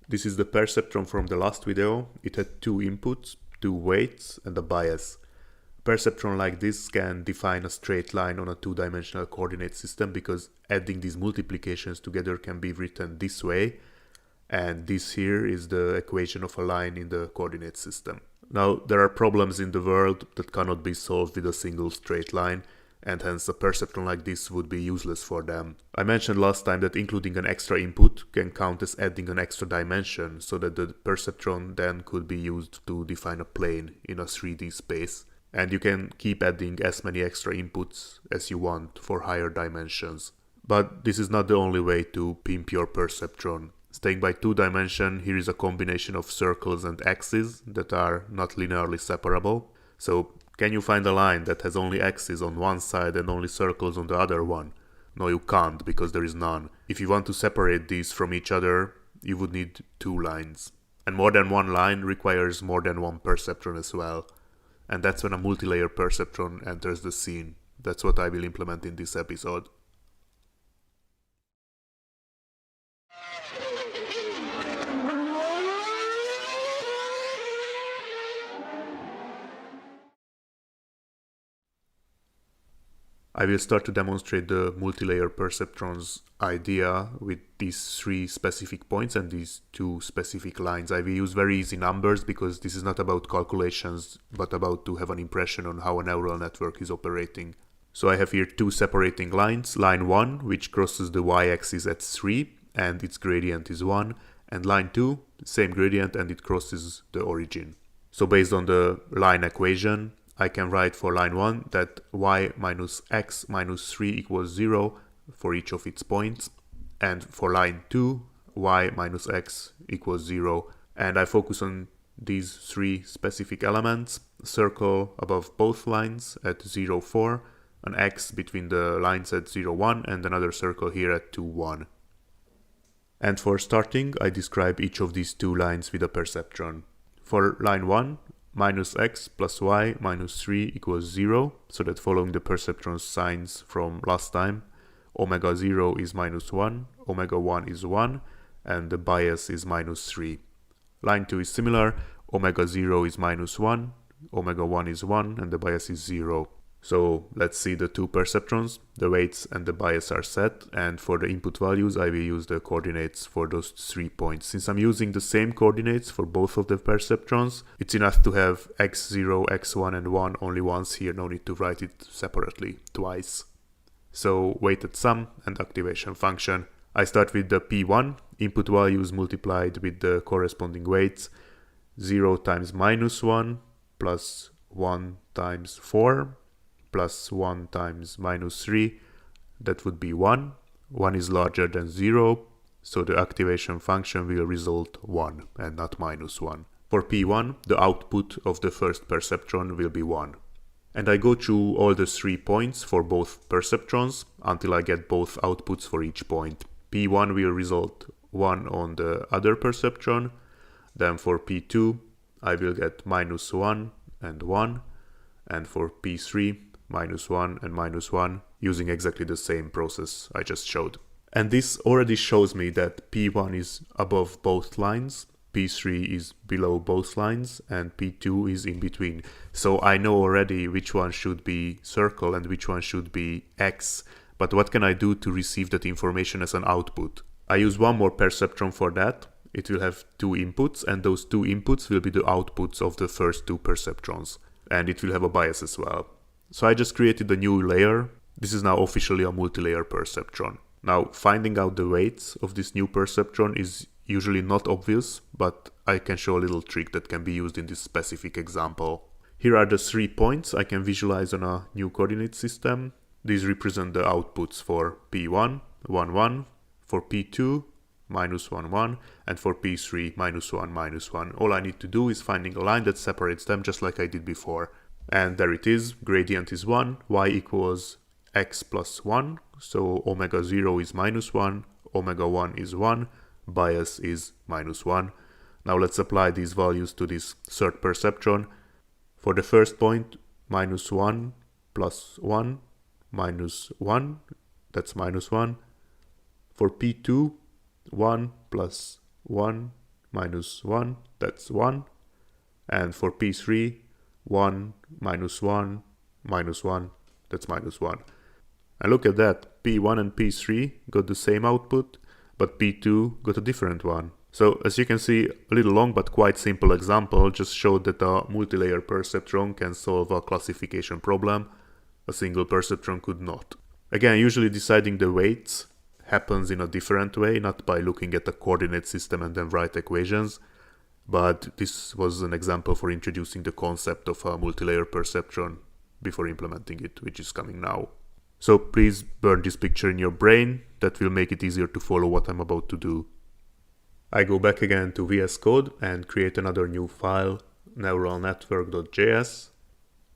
This is the perceptron from the last video. It had two inputs, two weights and a bias. A perceptron like this can define a straight line on a two-dimensional coordinate system because adding these multiplications together can be written this way, and this here is the equation of a line in the coordinate system. Now, there are problems in the world that cannot be solved with a single straight line, and hence a perceptron like this would be useless for them. I mentioned last time that including an extra input can count as adding an extra dimension, so that the perceptron then could be used to define a plane in a 3D space. And you can keep adding as many extra inputs as you want for higher dimensions. But this is not the only way to pimp your perceptron. Staying by 2 dimension, here is a combination of circles and axes that are not linearly separable. So can you find a line that has only axes on one side and only circles on the other one? No, you can't, because there is none. If you want to separate these from each other, you would need 2 lines. And more than one line requires more than one perceptron as well. And that's when a multilayer perceptron enters the scene. That's what I will implement in this episode. I will start to demonstrate the multilayer perceptrons idea with these 3 specific points and these 2 specific lines. I will use very easy numbers because this is not about calculations, but about to have an impression on how a neural network is operating. So I have here 2 separating lines. Line 1, which crosses the y-axis at 3 and its gradient is 1, and line 2, same gradient and it crosses the origin. So based on the line equation, I can write for line 1 that y minus x minus 3 equals 0 for each of its points, and for line 2 y minus x equals 0, and I focus on these 3 specific elements: a circle above both lines at 0, 4, an x between the lines at 0, 1, and another circle here at 2, 1. And for starting, I describe each of these 2 lines with a perceptron. For line 1, minus x plus y minus 3 equals 0, so that following the perceptron signs from last time, omega 0 is minus 1, omega 1 is 1, and the bias is minus 3. Line 2 is similar, omega 0 is minus 1, omega 1 is 1, and the bias is 0. So let's see the 2 perceptrons. The weights and the bias are set, and for the input values I will use the coordinates for those 3 points. Since I'm using the same coordinates for both of the perceptrons, it's enough to have x0, x1 and 1 only once here, no need to write it separately twice. So weighted sum and activation function. I start with the p1, input values multiplied with the corresponding weights. 0 times minus 1 plus 1 times 4 plus 1 times minus 3, that would be 1. 1 is larger than 0, so the activation function will result 1 and not minus 1. For P1, the output of the first perceptron will be 1. And I go through all the 3 points for both perceptrons until I get both outputs for each point. P1 will result 1 on the other perceptron, then for P2 I will get minus 1 and 1, and for P3 minus 1 and minus 1, using exactly the same process I just showed. And this already shows me that P1 is above both lines, P3 is below both lines, and P2 is in between. So I know already which one should be circle and which one should be X. But what can I do to receive that information as an output? I use one more perceptron for that. It will have 2 inputs, and those 2 inputs will be the outputs of the first 2 perceptrons. And it will have a bias as well. So I just created a new layer. This is now officially a multilayer perceptron. Now, finding out the weights of this new perceptron is usually not obvious, but I can show a little trick that can be used in this specific example. Here are the 3 points I can visualize on a new coordinate system. These represent the outputs for P1, 1, 1, for P2, minus 1, 1, and for P3, minus 1, minus 1. All I need to do is finding a line that separates them just like I did before. And there it is, gradient is 1, y equals x plus 1, so omega 0 is minus 1, omega 1 is 1, bias is minus 1. Now let's apply these values to this third perceptron. For the first point, minus 1 plus 1, minus 1, that's minus 1. For P2, 1 plus 1 minus 1, that's 1. And for P3, 1 minus 1 minus 1, that's minus 1. And look at that, P1 and P3 got the same output, but P2 got a different one. So as you can see, a little long but quite simple example just showed that a multi-layer perceptron can solve a classification problem. A single perceptron could not. Again, usually deciding the weights happens in a different way, not by looking at the coordinate system and then write equations, but this was an example for introducing the concept of a multi-layer perceptron before implementing it, which is coming now. So please burn this picture in your brain, that will make it easier to follow what I'm about to do. I go back again to VS Code and create another new file, neuralnetwork.js,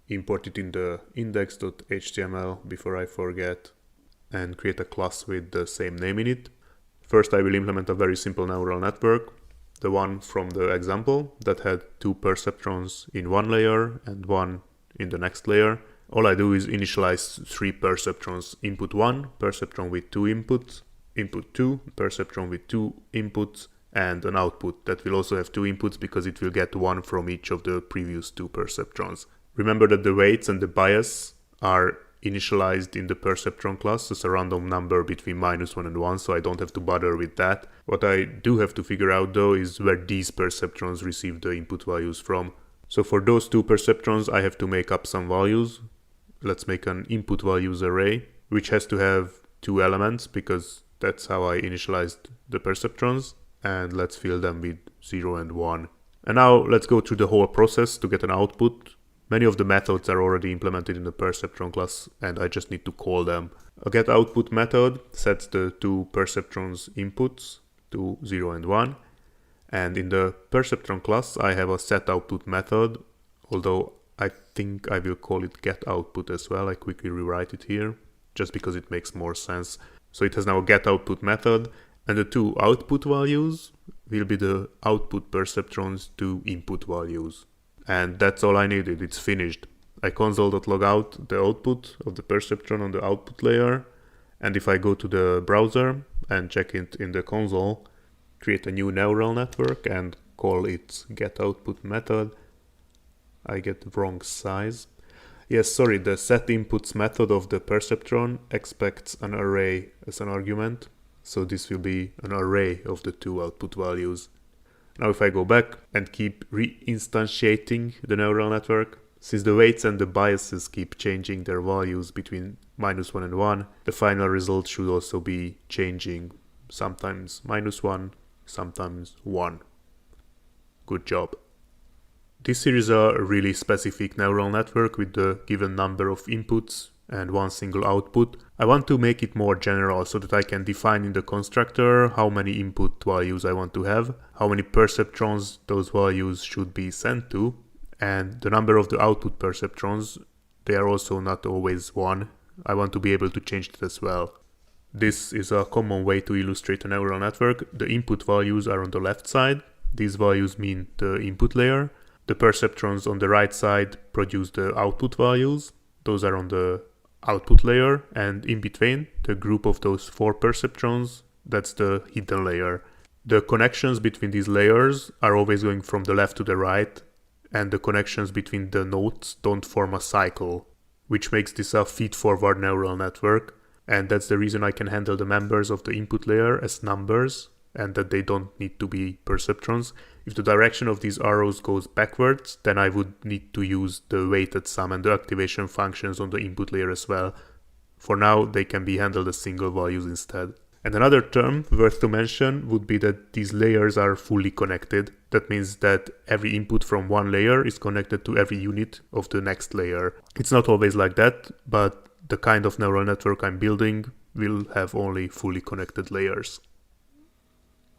import it in the index.html before I forget, and create a class with the same name in it. First I will implement a very simple neural network, the one from the example that had 2 perceptrons in one layer and 1 in the next layer. All I do is initialize 3 perceptrons, input 1, perceptron with 2 inputs, input 2, perceptron with 2 inputs, and an output that will also have 2 inputs because it will get 1 from each of the previous 2 perceptrons. Remember that the weights and the bias are initialized in the perceptron class as a random number between -1 and 1, so I don't have to bother with that. What I do have to figure out though is where these perceptrons receive the input values from. So for those 2 perceptrons I have to make up some values. Let's make an input values array, which has to have 2 elements because that's how I initialized the perceptrons. And let's fill them with 0 and 1. And now let's go through the whole process to get an output. Many of the methods are already implemented in the perceptron class and I just need to call them. A getOutput method sets the 2 perceptrons inputs to 0 and 1. And in the perceptron class I have a setOutput method, although I think I will call it getOutput as well. I quickly rewrite it here just because it makes more sense. So it has now a getOutput method. And the 2 output values will be the output perceptrons to input values. And that's all I needed, it's finished. I console.log out the output of the perceptron on the output layer. And if I go to the browser and check it in the console, create a new neural network and call it getOutput method, I get the wrong size. Yes, sorry, the setInputs method of the perceptron expects an array as an argument. So this will be an array of the 2 output values. Now if I go back and keep re-instantiating the neural network, since the weights and the biases keep changing their values between -1 and 1, the final result should also be changing, sometimes -1, sometimes 1. Good job. This here is a really specific neural network with the given number of inputs and 1 single output. I want to make it more general so that I can define in the constructor how many input values I want to have, how many perceptrons those values should be sent to, and the number of the output perceptrons, they are also not always 1. I want to be able to change that as well. This is a common way to illustrate a neural network. The input values are on the left side. These values mean the input layer. The perceptrons on the right side produce the output values. Those are on the output layer, and in between, the group of those 4 perceptrons, that's the hidden layer. The connections between these layers are always going from the left to the right, and the connections between the nodes don't form a cycle, which makes this a feedforward neural network, and that's the reason I can handle the members of the input layer as numbers, and that they don't need to be perceptrons. If the direction of these arrows goes backwards, then I would need to use the weighted sum and the activation functions on the input layer as well. For now, they can be handled as single values instead. And another term worth to mention would be that these layers are fully connected. That means that every input from one layer is connected to every unit of the next layer. It's not always like that, but the kind of neural network I'm building will have only fully connected layers.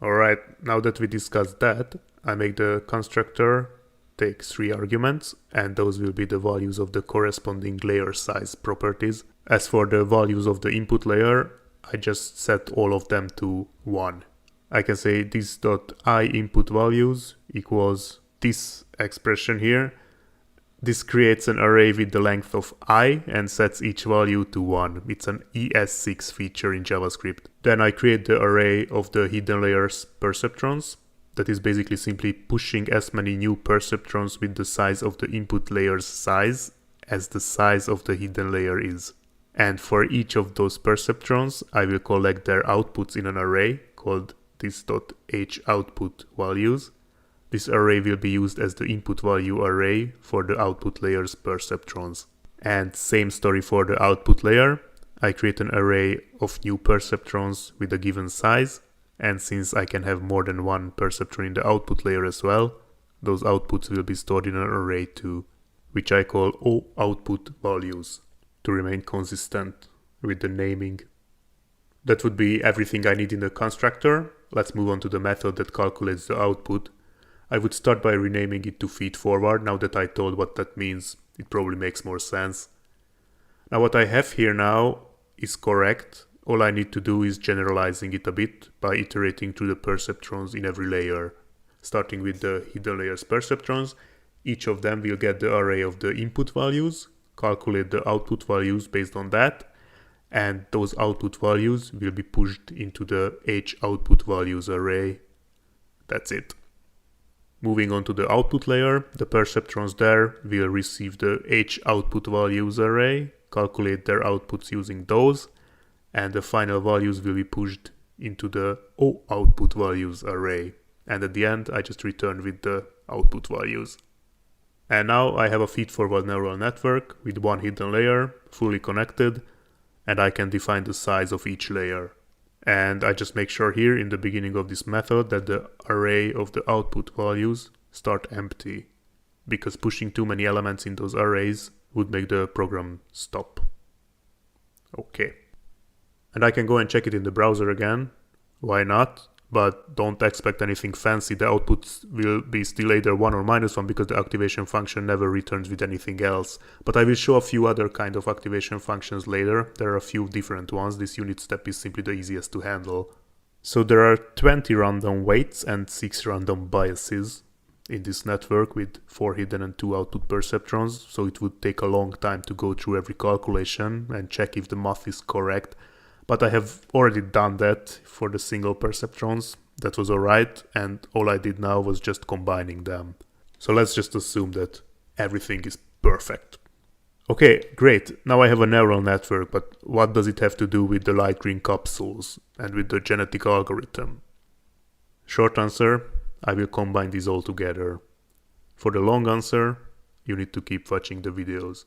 Alright, now that we discussed that, I make the constructor take 3 arguments, and those will be the values of the corresponding layer size properties. As for the values of the input layer, I just set all of them to 1. I can say this.I input values equals this expression here. This creates an array with the length of I and sets each value to 1. It's an ES6 feature in JavaScript. Then I create the array of the hidden layers perceptrons. that is basically simply pushing as many new perceptrons with the size of the input layer's size as the size of the hidden layer is. And for each of those perceptrons, I will collect their outputs in an array called this.hOutput values. This array will be used as the input value array for the output layer's perceptrons. And same story for the output layer. I create an array of new perceptrons with a given size. And since I can have more than one perceptron in the output layer as well, those outputs will be stored in an array too, which I call OUtput values, to remain consistent with the naming. That would be everything I need in the constructor. Let's move on to the method that calculates the output. I would start by renaming it to feedforward. Now that I told what that means, it probably makes more sense. Now what I have here now is correct. All I need to do is generalizing it a bit by iterating through the perceptrons in every layer. Starting with the hidden layer's perceptrons, each of them will get the array of the input values, calculate the output values based on that, and those output values will be pushed into the hOutput values array. That's it. Moving on to the output layer, the perceptrons there will receive the hOutput values array, calculate their outputs using those, and the final values will be pushed into the OUtput values array. And at the end, I just return with the output values. And now I have a feedforward neural network with one hidden layer, fully connected, and I can define the size of each layer. And I just make sure here in the beginning of this method that the array of the output values start empty, because pushing too many elements in those arrays would make the program stop. Okay. And I can go and check it in the browser again. Why not? But don't expect anything fancy. The outputs will be still either 1 or -1 because the activation function never returns with anything else. But I will show a few other kind of activation functions later. There are a few different ones. This unit step is simply the easiest to handle. So there are 20 random weights and 6 random biases in this network with 4 hidden and 2 output perceptrons. So it would take a long time to go through every calculation and check if the math is correct. But I have already done that for the single perceptrons. That was alright, and all I did now was just combining them. So let's just assume that everything is perfect. Okay, great. Now I have a neural network, but what does it have to do with the light green capsules and with the genetic algorithm? Short answer, I will combine these all together. For the long answer, you need to keep watching the videos.